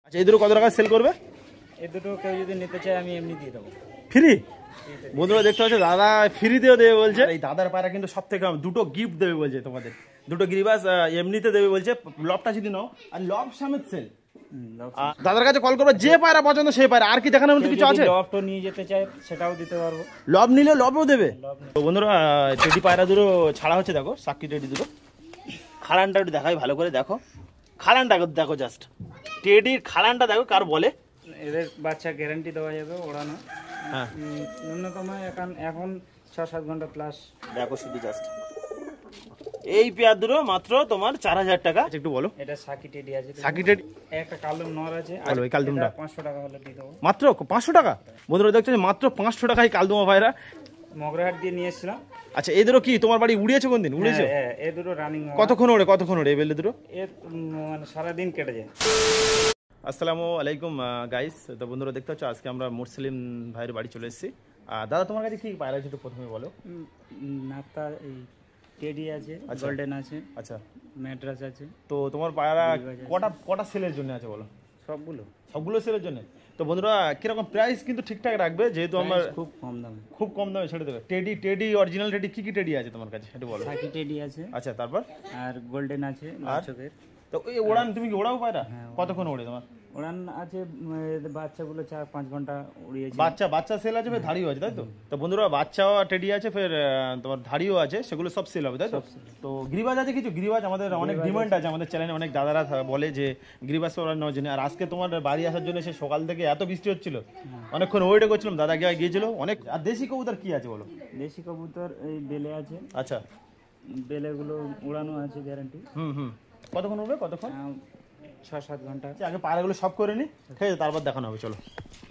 আচ্ছা এই দুটো কত টাকা সেল করবে? এই দুটো কেউ যদি নিতে চায় আমি এমনি দিয়ে দেবো ফ্রি। বন্ধুরা দেখতে পাচ্ছ দাদা ফ্রিতেও দেবে বলছে। এই দাদার পায়রা কিন্তু সব থেকে দুটো গিফট দেবে বলছে তোমাদের, দুটো গিরিবাস এমনিতে দেবে বলছে, লবটা যদি নাও আর লব সমেত সেল। দাদার কাছে কল করবে, যে পায়রা পছন্দ সেই পায়রা। আর কি দেখানোর মতো কিছু আছে? লবটা নিয়ে যেতে চাই সেটাও দিতে পারবো, লব নিলে লবও দেবে। তো বন্ধুরা টেডি পায়রা দুটো ছাড়া হচ্ছে, দেখো সাক্ষী টেডি দুটো। খাড়ানটা একটু দেখাই ভালো করে, দেখো খাড়ানটা দেখো, জাস্ট টেডির খাড়ানটা দেখো কার বলে। এদের বাচ্চা গ্যারান্টি দেওয়া যাবে ওড়ানো, হ্যাঁ ন্যূনতম এখন 6-7 ঘন্টা প্লাস। দেখো শুধু জাস্ট এই পেয়ার দুটো মাত্র তোমার 4000 টাকা। একটু বলো। এটা সাকি টেডি আছে, সাকি টেডি একটা কালদম নর আছে, বলো এই কালদমটা 500 টাকা হলে দিয়ে দেবো। মাত্র 500 টাকা? বন্ধুরা দেখছো মাত্র 500 টাকায় কালদমা পায়রা মগরাহাট দিয়ে নিয়ে এসেছিলাম। আচ্ছা এই দুটো কি তোমার বাড়ি উড়িয়েছে কোনদিন? উড়িয়েছে? হ্যাঁ এই দুটো রানিং। কতক্ষণ ওড়ে এই বেলে দুটো? এর মানে সারাদিন কেটে যায়। আসসালামু আলাইকুম গাইস। তো বন্ধুরা দেখতে পাচ্ছ আজকে আমরা মুরসালিম ভাইয়ের বাড়ি চলে এসেছি। দাদা তোমার কাছে কি পায়রা আছে একটু প্রথমে বলো। নাতা এই টেডি আছে, গোল্ডেন আছে, আচ্ছা ম্যাড্রাস আছে। তো তোমার পায়রা কটা সেলের জন্য আছে বলো? সবগুলো সেলের জন্য। তো বন্ধুরা কিরকম প্রাইস কিন্তু ঠিকঠাক রাখবে, যেহেতু আমার খুব কম দামে ছেড়ে দেবে। টেডি অরিজিনাল টেডি কি টেডি আছে তোমার কাছে একটু বলো। সাকি টেডি আছে, আচ্ছা তারপর আর গোল্ডেন আছে লাল চোখের। তো এই ওড়ান তুমি কি ওড়াও পায়রা? কতক্ষণ ওড়ে তোমার? ওড়ান আছে বাচ্চাগুলো 4-5 ঘন্টা উড়িয়েছে। বাচ্চা সেল আছে, ফের ধাড়িও আছে তাই তো? তো বন্ধুরা বাচ্চাও টেডি আছে, ফের তোমার ধাড়িও আছে, সেগুলো সব সেল হবে তাই তো? তো গিরিবাজ আছে কিছু? গিরিবাজ আমাদের অনেক ডিমান্ড আছে, আমাদের চ্যানেলে অনেক দাদারা বলে যে গিরিবাজ ওড়ানোর জন্য। আর আজকে তোমার বাড়ি আসার জন্য সে সকাল থেকে এত বৃষ্টি হচ্ছিল, অনেকক্ষণ ওয়েটে করছিলাম, দাদা গিয়েছিল অনেক। আর দেশি কবুতর কি আছে বলো? দেশি কবুতর এই বেলে আছে। আচ্ছা বেলেগুলো উড়ানো আছে গ্যারান্টি। কতক্ষণ উঠবে? কতক্ষণ? 6-7 ঘন্টা। আগে পায়রাগুলো সব করে নি, ঠিক আছে, তারপর দেখানো হবে। চলো।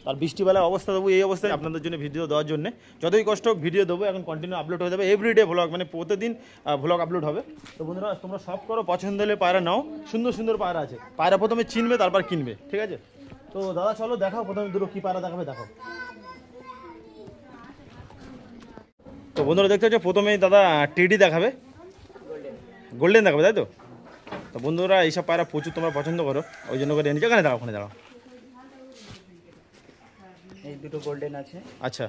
আর বৃষ্টিবেলা অবস্থা দেবো, এই অবস্থায় আপনাদের জন্য ভিডিও দেওয়ার জন্য যতই কষ্ট হোক ভিডিও দেবো। এখন কন্টিনিউ আপলোড হয়ে যাবে, এভরিডে ভ্লগ, মানে প্রতিদিন ভ্লগ আপলোড হবে। তো বন্ধুরা তোমরা সব করো, পছন্দ হলে পায়রা নাও। সুন্দর সুন্দর পায়রা আছে, পায়রা প্রথমে চিনবে তারপর কিনবে, ঠিক আছে? তো দাদা চলো দেখাও প্রথমে দুটো কি পায়রা দেখাবে, দেখাও। তো বন্ধুরা দেখতে পাচ্ছ প্রথমেই দাদা টেডি দেখাবে, গোল্ডেন দেখাবে তাই তো? তো বন্ধুরা এইসব পায়রা প্রচুর তোমরা পছন্দ করো, ওই জন্য করে এনেছো। ওখানে দাঁড়াও, ওখানে দাঁড়াও। এই দুটো গোল্ডেন আছে। আচ্ছা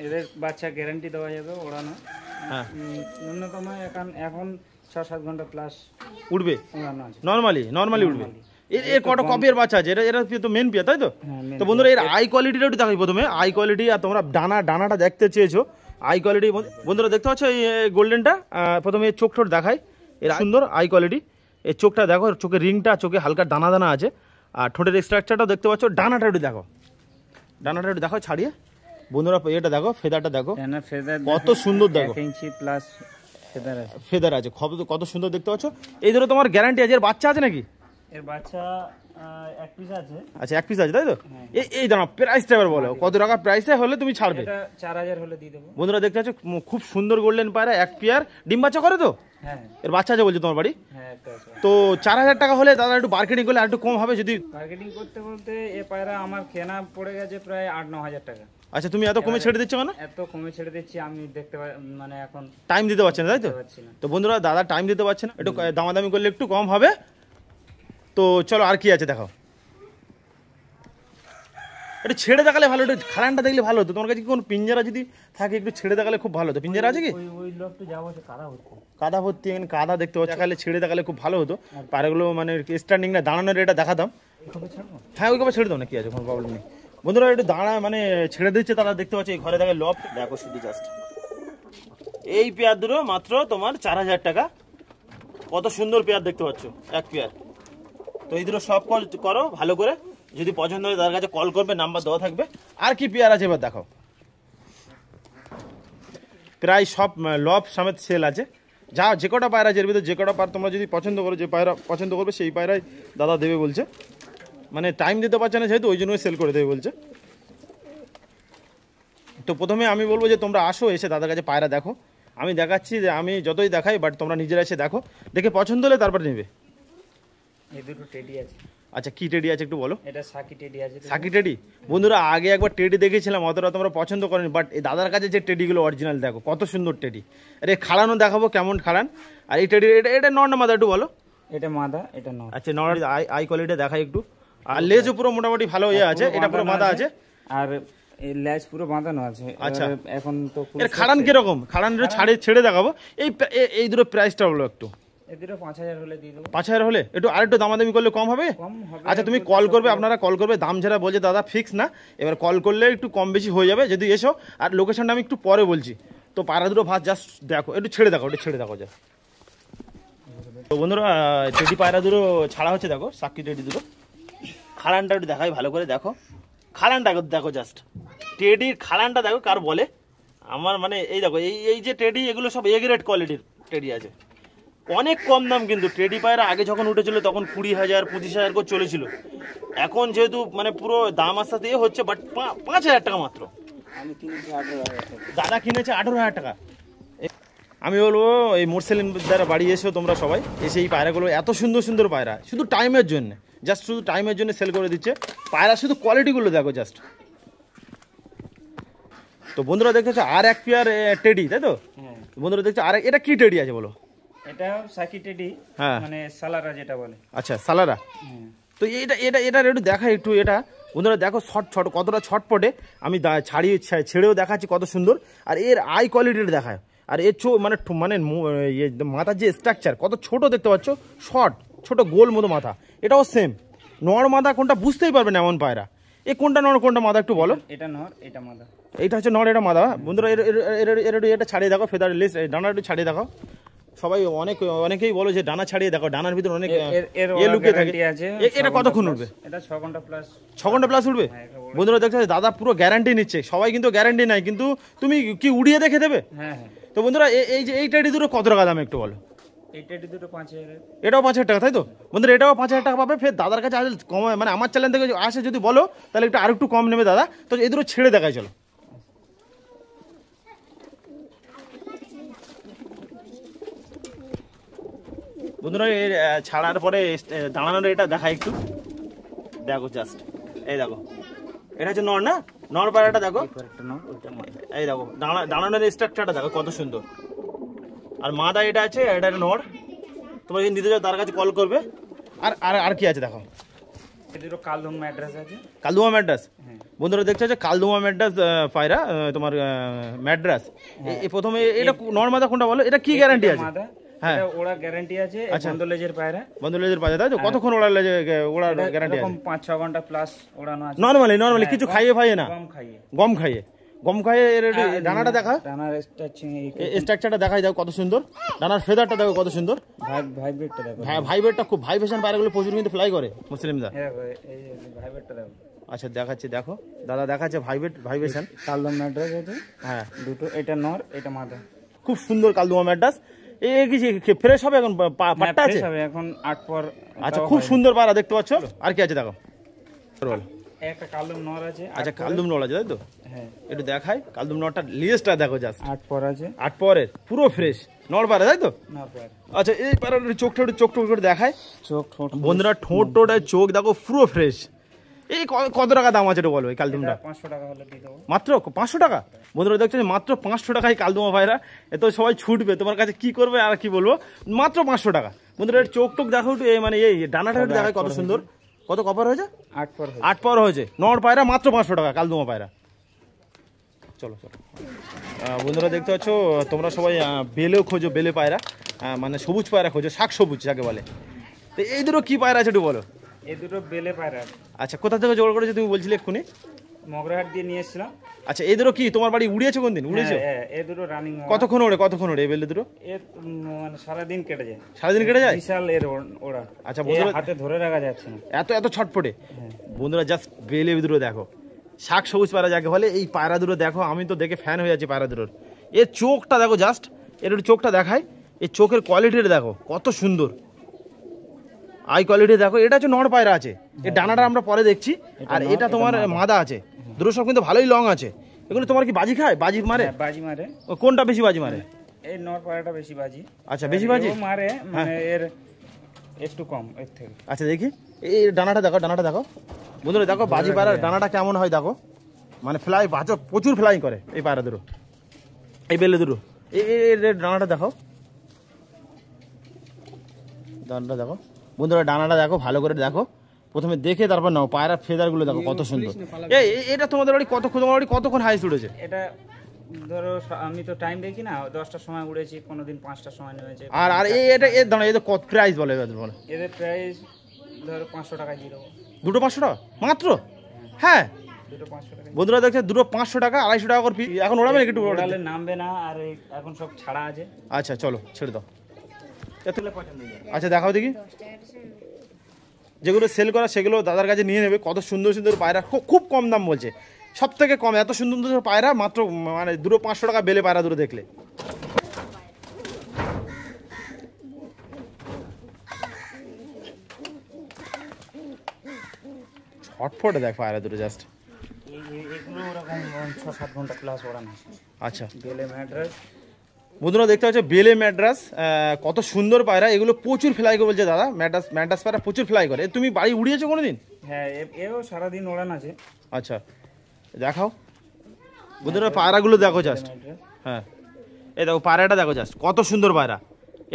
এদের বাচ্চা গ্যারান্টি দেওয়া যাবে ওড়ানো, হ্যাঁ ন্যূনতম এখন 6-7 ঘন্টা প্লাস উঠবে ওড়ানো আছে। নর্মালি উঠবে। এর কত কপির বাচ্চা আছে? এরা তো মেন পিয়া তাই তো? তো বন্ধুরা এর আই কোয়ালিটিটা একটু দেখাই প্রথমে। আই কোয়ালিটি, আর তোমরা ডানাটা দেখতে চেয়েছো, আই কোয়ালিটি বন্ধুরা দেখতে পাচ্ছ এই গোল্ডেনটা। প্রথমে এর চোখ ঠোঁট দেখাই, এর সুন্দর আই কোয়ালিটি। এর চোখটা দেখো, চোখের রিংটা, চোখে হালকা দানা আছে, আর ঠোঁটের স্ট্রাকচারটাও দেখতে পাচ্ছ। ডানাটা একটু দেখো ছাড়িয়ে। বন্ধুরা এটা দেখো, ফেদারটা দেখো কত সুন্দর, দেখো 1 ইঞ্চি প্লাস ফেদার আছে, কত সুন্দর দেখতে পাচ্ছ। এই ধরো তোমার গ্যারান্টি আছে। এর বাচ্চা আছে নাকি? এর বাচ্চা এক পিস আছে। আচ্ছা এক পিস আছে তাই তো? এই দাঁড়াও, প্রাইসটা এবার বলো কত টাকা প্রাইসে হলে তুমি ছাড়বে? এটা 4000 হলে দিয়ে দেবো। বন্ধুরা দেখতে পাচ্ছ খুব সুন্দর গোল্ডেন পায়রা, এক পেয়ার। ডিম বাচ্চা করে তো? হ্যাঁ এর বাচ্চা আছে বলছে তোমার বাড়ি? হ্যাঁ একটা আছে। তো 4000 টাকা হলে দাদা একটু মার্কেটিং করলে আর একটু কম হবে যদি? মার্কেটিং করতে বলতে এ পায়রা আমার কেনা পড়ে গেছে প্রায় 8-9 হাজার টাকা। আচ্ছা তুমি এত কমে ছেড়ে দিচ্ছ কেন? এত কমে ছেড়ে দিচ্ছি আমি মানে এখন টাইম দিতে পারছেন না তাই তো? তো বন্ধুরা দাদা টাইম দিতে পারছে না, একটু দামাদামি করলে একটু কম হবে। তো চলো আর কি আছে দেখাও। একটু ছেড়ে দেখালে ভালো, একটু খাড়ানটা দেখলে ভালো হতো। তোমার কাছে কি কোনো পিঞ্জারা যদি থাকে একটু ছেড়ে দেখালে খুব ভালো হতো। পিঞ্জারা আছে কি? ওই লোকটা যাবো, কাদা ভর্তি, এখানে কাদা দেখতে পাচ্ছি, দেখালে ছেড়ে দেখালে খুব ভালো হতো। পায়রাগুলো মানে স্ট্যান্ডিং না দাঁড়ানোর এটা দেখাতাম। হ্যাঁ ওই কবে ছেড়ে দাও না, কি আছে, কোনো প্রবলেম নেই। বন্ধুরা একটু দাঁড়া মানে ছেড়ে দিচ্ছে তারা, দেখতে পাচ্ছি এই ঘরে দেখে লফট দেখো শুধু জাস্ট। এই পেয়ার দুটো মাত্র তোমার 4000 টাকা। কত সুন্দর পেয়ার দেখতে পাচ্ছ, এক পেয়ার। তো এই দুটো সব কল করো ভালো করে, যদি পছন্দ হয় তার কাছে কল করবে, নাম্বার দেওয়া থাকবে। আর কি পেয়ার আছে এবার দেখাও। প্রায় সব লব সমেত সেল আছে, যা যে কটা পায়রা আছে এর ভিতরে যে কটা পায়রা তোমরা যদি পছন্দ করো, যে পায়রা পছন্দ করবে সেই পায়রাই দাদা দেবে বলছে। মানে টাইম দিতে পারছে না যেহেতু, ওই জন্যই সেল করে দেবে বলছে। তো প্রথমে আমি বলবো যে তোমরা আসো, এসে দাদার কাছে পায়রা দেখো। আমি দেখাচ্ছি যে আমি যতই দেখাই, বাট তোমরা নিজেরা এসে দেখো, দেখে পছন্দ হলে তারপর নেবে। এই দুটো টেডি আছে। আচ্ছা কি টেডি আছে একটু বলো। এটা সাকি টেডি আছে। সাকি টেডি। বন্ধুরা আগে একবার টেডি দেখেছিলাম, অতটা তোমরা পছন্দ করেনি, বাট এই দাদার কাছে যে টেডিগুলো অরিজিনাল দেখো কত সুন্দর টেডি। আরে খাড়ানো দেখাবো কেমন খাড়ান। আর এই টেডি এটা নর না মাদা একটু বলো। এটা মাদা, এটা নর। আচ্ছা নর আই কোয়ালিটি দেখাই একটু। আর লেজও পুরো মোটামুটি ভালো ইয়ে আছে, এটা পুরো বাঁধা আছে। আর এই লেজ পুরো বাঁধানো আছে। আচ্ছা। এবারে এখন তো এর খাড়ান কিরকম? খাড়ান ছেড়ে দেখাবো। এই দুটো প্রাইসটা হলো একটু এই দুটো 5000 হলে দিয়ে দেবো। 5000 হলে একটু আরেকটু দামাদামি করলে কম হবে? কম হবে। আচ্ছা তুমি কল করবে, আপনারা কল করবে, দাম যারা বলছে দাদা ফিক্স না, এবার কল করলে একটু কম বেশি হয়ে যাবে যদি এসো। আর লোকেশনটা আমি একটু পরে বলছি। তো পায়রা দুটো ভাত জাস্ট দেখো, একটু ছেড়ে দেখো, একটু ছেড়ে দেখো যা। তো বন্ধুরা টেডি পায়রা দুটো ছাড়া হচ্ছে, দেখো সাক্ষী টেডি দুটো। খাড়ানটা একটু দেখাই ভালো করে, দেখো খাড়ানটা দেখো জাস্ট, টেডির খাড়ানটা দেখো কার বলে। আমার মানে এই দেখো এই যে টেডি, এগুলো সব এ গ্রেড কোয়ালিটির টেডি আছে, অনেক কম দাম। কিন্তু টেডি পায়রা আগে যখন উঠেছিল তখন 20,000 25,000 করে চলেছিল। এখন যেহেতু মানে পুরো দাম আস্তে দিয়ে হচ্ছে, বাট 5,000 টাকা মাত্র। আমি কিনেছি 18,000 টাকা। দাদা কিনেছে 18,000 টাকা। আমি বলবো এই মোরসেলিন দ্বারা বাড়ি এসো তোমরা সবাই, এসে এই পায়রাগুলো, এত সুন্দর সুন্দর পায়রা শুধু টাইমের জন্য, জাস্ট শুধু টাইমের জন্য সেল করে দিচ্ছে পায়রা। শুধু কোয়ালিটিগুলো দেখো জাস্ট। তো বন্ধুরা দেখতে হচ্ছে আর এক পেয়ার টেডি, তাই তো? হ্যাঁ বন্ধুরা দেখছো আর এটা কি টেডি আছে বলো? এটা সাকি টেডি, হ্যাঁ মানে সালারা যেটা বলে। আচ্ছা সালারা। হ্যাঁ তো এটা একটু দেখা একটু, এটা বন্ধুরা দেখো ছোট কতটা ছটপটে। আমি ছেড়েও দেখাচ্ছি কত সুন্দর। আর এর আই কোয়ালিটিটা দেখায়। আর এর মানে মাথার যে স্ট্রাকচার কত ছোট দেখতে পাচ্ছ, ছোট গোল মতো মাথা। এটাও সেম নর মাথা, কোনটা বুঝতেই পারবে না এমন পায়রা। এ কোনটা নর কোনটা মাথা একটু বলো? এটা নর, এটা মাদা। এইটা হচ্ছে নর, এটা মাথা। বন্ধুরা এটা ছাড়িয়ে দেখো, ফেদার লিস্ট ডানা একটু ছাড়িয়ে দেখো। সবাই অনেকেই বলো যে ডানা ছাড়িয়ে দেখো, ডানার ভিতরে অনেক লুকিয়ে থাকে। এটা কতক্ষণ উঠবে? এটা 6 ঘন্টা প্লাস। 6 ঘন্টা প্লাস উঠবে? বন্ধুরা দেখছো দাদা পুরো গ্যারান্টি নিচ্ছে। সবাই কিন্তু গ্যারান্টি নাই, কিন্তু তুমি কি উড়িয়ে দেখে দেবে? হ্যাঁ হ্যাঁ। তো বন্ধুরা এই যে এই টেডি দুটো কত টাকা দাম একটু বলো? এই টেডি দুটো 5000। এটাও 5,000 টাকা, তাই তো? বন্ধুরা এটাও 5,000 টাকা পাবে। ফের দাদার কাছে আসলে কম, মানে আমার চ্যানেল থেকে আসে যদি বলো তাহলে একটু আর একটু কম নেবে দাদা। তো এই দুটো ছেড়ে দেখায় চলো। বন্ধুরা এর ছাড়ার পরে দাঁড়ানোর এটা দেখা একটু দেখো জাস্ট। এই দেখো এটা হচ্ছে নর, না নর পায়রাটা দেখো। একটা নর, ওইটা মাদা। এই দেখো দাঁড়ানোর স্ট্রাকচারটা দেখো কত সুন্দর। আর মাদা এটা আছে, এটা নর। তোমরা যদি নিতে যাও তার কাছে কল করবে। আর আর আর কি আছে দেখো? এদিকে কালদম ম্যাড্রাস আছে। কালদুমা ম্যাড্রাস। হ্যাঁ। বন্ধুরা দেখছো যে কালদুমা ম্যাড্রাস পায়রা, তোমার ম্যাড্রাস। এই প্রথমে এটা নর মাদা কোনটা বলো? এটা কি গ্যারান্টি আছে? মাদা। হ্যাঁ এটা ওড়া গ্যারান্টি আছে। বন্দলেজের পায়রা। বন্ধুলেজের পায়রা, তাই তো? কতক্ষণ ওড়ার গ্যারান্টি আছে? এরকম 5-6 ঘন্টা প্লাস ওড়ানো আছে। নরমালি কিছু খাইয়ে না? কম খাইয়ে। গম খাইয়ে এর ডানাটা দেখা, ডানার স্ট্রাকচারটা দেখাই দাও কত সুন্দর। ডানার ফেদারটা দেখো কত সুন্দর। ভাইব্রেটটা দেখো। ভাইব্রেটটা খুব, ভাইব্রেশন পায়রাগুলো প্রচুর কিন্তু ফ্লাই করে মুসলিমরা। এই ভাইব্রেটটা দেখো। আচ্ছা দেখাচ্ছি, দেখো দাদা দেখাচ্ছে ভাইব্রেশন। কালদম ম্যাড্রাস আছে। হ্যাঁ দুটো, এটা নর, এটা মাদা। খুব সুন্দর কালদুমা ম্যাড্রাস। কি ফ্রেশ হবে এখন? পাট্টা আছে এখন 8 পর। আচ্ছা খুব সুন্দর পায়রা দেখতে পাচ্ছ। আর কি আছে দেখো? একটা কালদম নর আছে। আচ্ছা কালদুম নর আছে, তাই তো? হ্যাঁ একটু দেখাই কালদুম নরটা, লিস্টটা দেখো জাস্ট। 8 পর আছে। 8 পরের পুরো ফ্রেশ নর পায়রা, তাই তো? নর পায়রা। আচ্ছা এই পায়রার চোখ করে দেখায় চোখ ঠোঁট। বন্ধুরা ঠোঁট চোখ দেখো পুরো ফ্রেশ। এই কত টাকা দাম আছে বলো এই কালদুমটা? 500 টাকা হলে দিয়ে দেবো। মাত্র 500 টাকা? বন্ধুরা দেখছো মাত্র 500 টাকায় কালদুমা পায়রা। এ তো সবাই ছুটবে তোমার কাছে, কি করবে আর কি বলবো। মাত্র 500 টাকা। বন্ধুরা এর চোখ দেখো একটু, মানে এই ডানাটা একটু দেখায় কত সুন্দর। কত কপার হয়েছে? 8 পর। 8 পর হয়েছে। নর পায়রা মাত্র 500 টাকা কালদুমা পায়রা। চলো বন্ধুরা দেখতে পাচ্ছ তোমরা সবাই বেলেও খোঁজো, বেলে পায়রা, মানে সবুজ পায়রা খোঁজো, শাক সবুজ যাকে বলে। তো এই দুটো কি পায়রা আছে একটু বলো? এই দুটো বেলে পায়রা। আচ্ছা কোথা থেকে জোগাড় করেছো তুমি বলছিলে এক্ষুনি? মগরাহাট দিয়ে নিয়ে এসেছিলাম। আচ্ছা এই দুটো কি তোমার বাড়ি উড়িয়েছে কোনদিন? উড়িয়েছো? হ্যাঁ এই দুটো রানিং। কতক্ষণ ওড়ে এই বেলে দুটো? মানে সারাদিন কেটে যায়। সারাদিন কেটে যায়? বিশাল এর ওড়া। আচ্ছা বন্ধুরা হাতে ধরে রাখা যাচ্ছে না, এত ছটপটে। বন্ধুরা জাস্ট বেলে দুটো দেখো, শাক সবুজ পায়রা যাকে বলে। এই পায়রা দুটো দেখো, আমি তো দেখে ফ্যান হয়ে যাচ্ছি পায়রা দুটোর। এর চোখটা দেখো জাস্ট, এর একটু চোখটা দেখায়। এই চোখের কোয়ালিটিটা দেখো কত সুন্দর, আই কোয়ালিটি দেখো। এটা হচ্ছে নর পায়রা আছে, এর ডানাটা আমরা পরে দেখছি। আর এটা তোমার মাদা আছে। দুটো সব কিন্তু ভালোই লং আছে। এগুলো তোমার কি বাজি খায়? বাজি মারে? বাজি মারে। কোনটা বেশি বাজি মারে? এই নর পায়রাটা বেশি বাজি। আচ্ছা বেশি বাজি মারে, মানে এর একটু কম এর থেকে। আচ্ছা দেখি এই ডানাটা দেখো বন্ধুরা, দেখো বাজি পায়রার ডানাটা কেমন হয় দেখো। মানে ফ্লাই প্রচুর ফ্লাই করে এই পায়রা দুটো, এই বেলে দুটো। এই ডানাটা দেখো বন্ধুরা, ডানাটা দেখো ভালো করে দেখো। প্রথমে দেখে তারপর নাও। পায়রা ফেদারগুলো দেখো কত সুন্দর। এটা তোমাদের বাড়ি কতক্ষণ হাইস্ট উড়েছে? এটা ধরো আমি তো টাইম দেখি না, 10টার সময় উড়েছি, কোনোদিন 5টার সময় নেমেছে। আর এটা এর দাঁড়া, এদের কত প্রাইস বলে বলো? এদের প্রাইস ধরো 500 টাকায় দিয়ে দেবো। দুটো 500 টাকা মাত্র? হ্যাঁ দুটো 500 টাকা। বন্ধুরা দেখছে দুটো 500 টাকা, 250 টাকা করে পিস। এখন ওড়াবে নাকি? একটু ওড়ালে নামবে না, আর এখন সব ছাড়া আছে। আচ্ছা চলো ছেড়ে দাও। তুলে পছন্দ হয়ে যাবে। আচ্ছা দেখাও দেখি। যেগুলো সেল করা সেগুলো দাদার কাছে নিয়ে নেবে। কত সুন্দর সুন্দর পায়রা, খুব কম দাম বলছে, সব থেকে কম। এত সুন্দর সুন্দর পায়রা মাত্র মানে দুটো 500 টাকা বেলে পায়রা দুটো দেখলে। ছটফটে দেখ পায়রা দুটো জাস্ট। এগুলো ওরকম 6-7 ঘন্টা ক্লাস ওড়ানো। আচ্ছা বেলে ম্যাড্রাস বন্ধুরা দেখতে পাচ্ছ, বেলে ম্যাড্রাস, কত সুন্দর পায়রা। এগুলো প্রচুর ফ্লাই করে বলছে দাদা। ম্যাড্রাস পায়রা প্রচুর ফ্লাই করে। তুমি বাড়ি উড়িয়েছো কোনোদিন? হ্যাঁ, এও সারাদিন ওড়ান আছে। আচ্ছা দেখাও বন্ধুরা, পায়রাগুলো দেখো জাস্ট। হ্যাঁ এই দেখো পায়রাটা দেখো জাস্ট, কত সুন্দর পায়রা।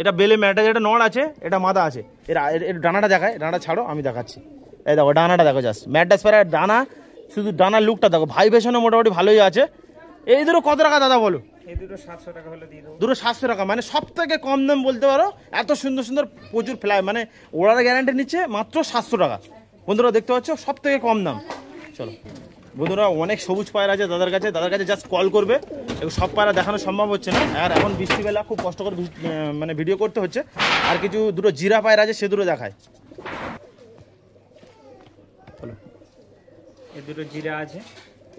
এটা বেলে ম্যাড্রাস, এটা নড় আছে, এটা মাদা আছে। এর ডানাটা দেখায়, ডানাটা ছাড়ো আমি দেখাচ্ছি। এই দেখো ডানাটা দেখো জাস্ট, ম্যাড্রাস পায়রার ডানা, শুধু ডানার লুকটা দেখো। ভাইব্রেশনও মোটামুটি ভালোই আছে। এই দুটো কত টাকা দাদা বলো? এই দুটো 700 টাকা হলে দিয়ে দেবো। দুটো 700 টাকা, মানে সব থেকে কম দাম বলতে পারো। এত সুন্দর সুন্দর প্রচুর ফ্লাই, মানে ওড়ার গ্যারান্টি নিচ্ছে মাত্র 700 টাকা। বন্ধুরা দেখতে পাচ্ছ, সব থেকে কম দাম। চলো বন্ধুরা, অনেক সবুজ পায়রা আছে দাদার কাছে জাস্ট কল করবে। সব পায়রা দেখানো সম্ভব হচ্ছে না, আর এখন বৃষ্টিবেলা খুব কষ্ট করে মানে ভিডিও করতে হচ্ছে। আর কিছু দুটো জিরা পায়রা আছে, সে দুটো দেখায়। চলো এই দুটো জিরা আছে।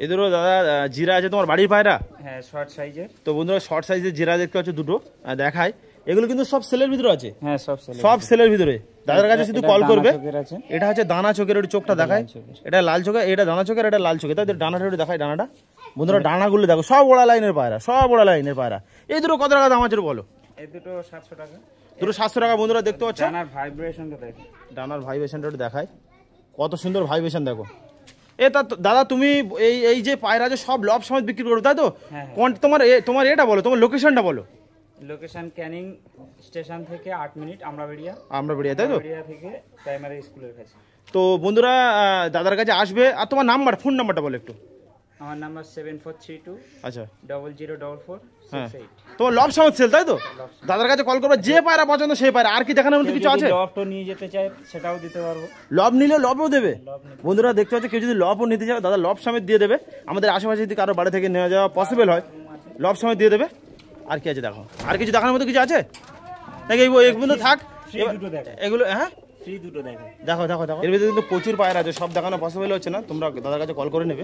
এ দুটো দাদা জিরা আছে তোমার বাড়ির পায়রা? হ্যাঁ, শর্ট সাইজের। তো বন্ধুরা শর্ট সাইজের জিরা দেখতে পাচ্ছ দুটো, দেখায়। এগুলো কিন্তু সব সেলের ভিতরে আছে। হ্যাঁ, সব সেলের ভিতরে। দাদার কাছে শুধু কল করবে। এটা হচ্ছে দানা চোখের, ওই চোখটা দেখায়। এটা লাল চোখে, এটা দানা চোখের, এটা লাল চোখে। তাই ডানাটা একটু দেখায়, ডানাটা। বন্ধুরা ডানাগুলো দেখো, সব ওড়া লাইনের পায়রা, সব ওড়া লাইনের পায়রা। এই দুটো কত টাকা দাম আছে বলো? এই দুটো 700 টাকা। দুটো 700 টাকা। বন্ধুরা দেখতে পাচ্ছ, ডানার ভাইব্রেশনটা দেখো। ডানার ভাইব্রেশনটা একটু দেখায়, কত সুন্দর ভাইব্রেশন দেখো। এটা দাদা তুমি এই যে পায়রা যে সব লব সমেত বিক্রি করো তাই তো? তোমার এটা বলো, তোমার লোকেশনটা বলো। লোকেশন ক্যানিং স্টেশন থেকে 8 মিনিট আমরাবেড়িয়া, তাই তো? থেকে প্রাইমারি স্কুলের কাছে। তো বন্ধুরা দাদার কাছে আসবে। আর তোমার ফোন নাম্বারটা বলো একটু। আমার নাম্বার 7432 আচ্ছা 004468। তোমার লব সমেত সেল তাই তো? দাদার কাছে কল করবে, যে পায়রা পছন্দ সেই পায়রা। আর কি দেখানোর মতো কিছু আছে? লবটা নিয়ে যেতে চাই সেটাও দিতে পারবো। লব নিলে লবও দেবে। বন্ধুরা দেখতে পাচ্ছ, কেউ যদি লবও নিতে চাও দাদা লব সমেত দিয়ে দেবে। আমাদের আশেপাশে যদি কারো বাড়ি থেকে নেওয়া যাওয়া পসিবল হয়, লব সমেত দিয়ে দেবে। আর কি আছে দেখো? আর কিছু দেখানোর মতো কিছু আছে নাকি? এগুলো থাক, এগুলো হ্যাঁ দুটো দেখো। এর ভিতরে কিন্তু প্রচুর পায়রা আছে, সব দেখানো পসিবল হচ্ছে না। তোমরা দাদার কাছে কল করে নেবে।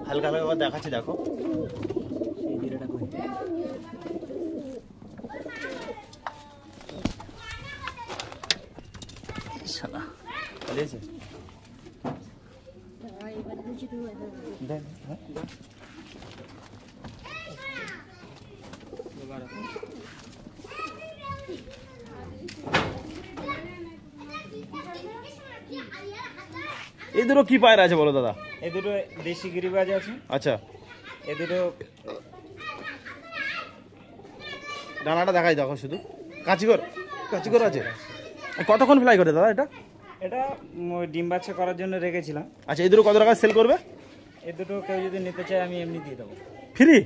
হালকা হালকা দেখাচ্ছি দেখো। এই দুটো কি পায়রা আছে বলো দাদা? এই দুটো দেশি গিরিবাজ আছে। আচ্ছা এই দুটো ডানাটা দেখাই দেখো, শুধু কাঁচিকর আছে। কতক্ষণ ফ্লাই করে দাদা এটা? এটা ডিম বাচ্চা করার জন্য রেখেছিলাম। আচ্ছা এই দুটো কত টাকা সেল করবে? এই দুটো কেউ যদি নিতে চায় আমি এমনি দিয়ে দেবো, ফ্রি।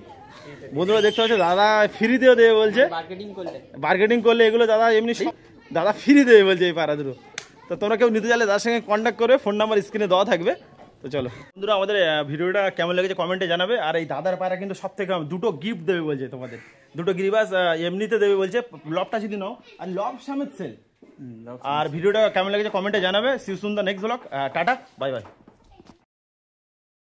বন্ধুরা দেখতে পাচ্ছ, দাদা ফ্রিতেও দেবে বলছে। বার্গেটিং করলে এগুলো দাদা এমনি দাদা ফ্রি দেবে বলছে এই পায়রা দুটো। তো তোমরা কেউ নিতে চাইলে তার সঙ্গে কন্ট্যাক্ট করবে, ফোন নাম্বার স্ক্রিনে দেওয়া থাকবে। তো চলো বন্ধুরা, আমাদের ভিডিওটা কেমন লেগেছে কমেন্টে জানাবে। আর এই দাদার পায়রা কিন্তু সব থেকে দুটো গিফট দেবে বলছে তোমাদের। দুটো গিরিবাস এমনিতে দেবে বলছে, লবটা যদি নাও। আর লব সমেত সেল। আর ভিডিওটা কেমন লেগেছে কমেন্টে জানাবে। See you soon the next blog. Tata, bye by.